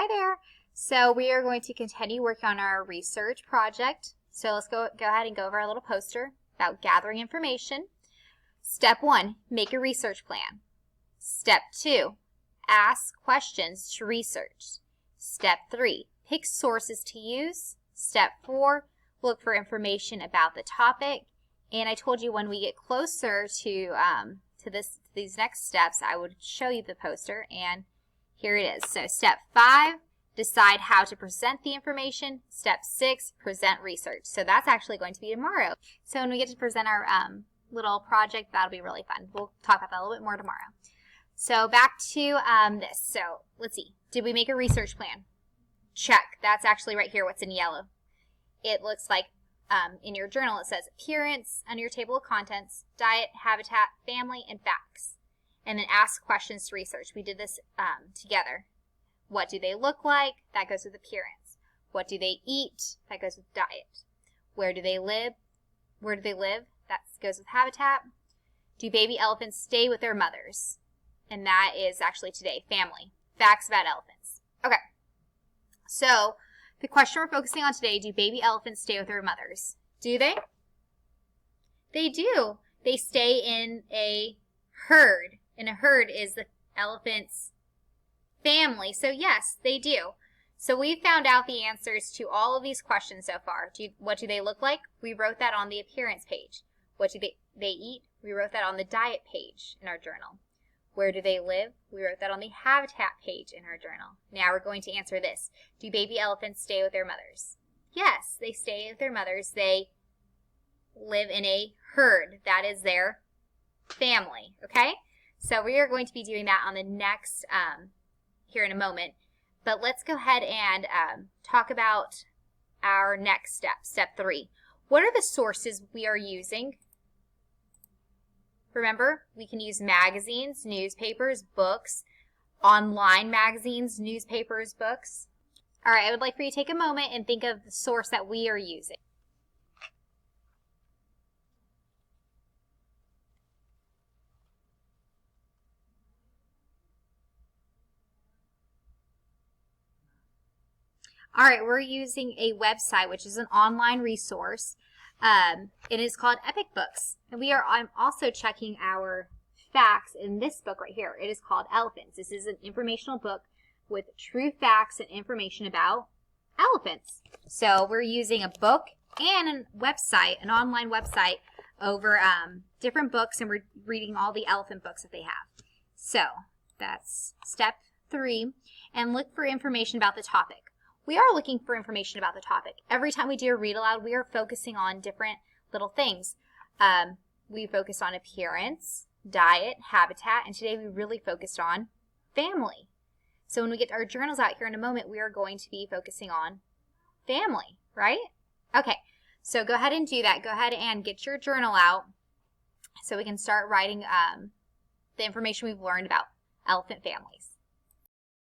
Hi there. So we are going to continue working on our research project. So let's go ahead and go over our little poster about gathering information. Step 1, make a research plan. Step 2, ask questions to research. Step 3, pick sources to use. Step 4, look for information about the topic. And I told you when we get closer to these next steps, I would show you the poster, and here it is. So step 5, decide how to present the information. Step 6, present research. So that's actually going to be tomorrow. So when we get to present our little project, that'll be really fun. We'll talk about that a little bit more tomorrow. So back to this. So let's see. Did we make a research plan? Check. That's actually right here, what's in yellow. It looks like in your journal it says appearance, under your table of contents, diet, habitat, family, and facts. And then ask questions to research. We did this together. What do they look like? That goes with appearance. What do they eat? That goes with diet. Where do they live? That goes with habitat. Do baby elephants stay with their mothers? And that is actually today, family. Facts about elephants. Okay. So the question we're focusing on today, do baby elephants stay with their mothers? Do they? They do. They stay in a herd. And a herd is the elephant's family. So yes, they do. So we found out the answers to all of these questions so far. What do they look like? We wrote that on the appearance page. What do they eat? We wrote that on the diet page in our journal. Where do they live? We wrote that on the habitat page in our journal. Now we're going to answer this. Do baby elephants stay with their mothers? Yes, they stay with their mothers. They live in a herd. That is their family, okay? So we are going to be doing that on the next, here in a moment. But let's go ahead and talk about our next step, step 3. What are the sources we are using? Remember, we can use magazines, newspapers, books, online magazines, newspapers, books. All right, I would like for you to take a moment and think of the source that we are using. All right, we're using a website, which is an online resource. It is called Epic Books. And I'm also checking our facts in this book right here. It is called Elephants. This is an informational book with true facts and information about elephants. So we're using a book and a website, an online website, over different books, and we're reading all the elephant books that they have. So that's step 3. And look for information about the topic. We are looking for information about the topic. Every time we do a read aloud, we are focusing on different little things. We focused on appearance, diet, habitat, and today we really focused on family. So when we get our journals out here in a moment, we are going to be focusing on family, right? Okay, so go ahead and do that. Go ahead and get your journal out so we can start writing the information we've learned about elephant families.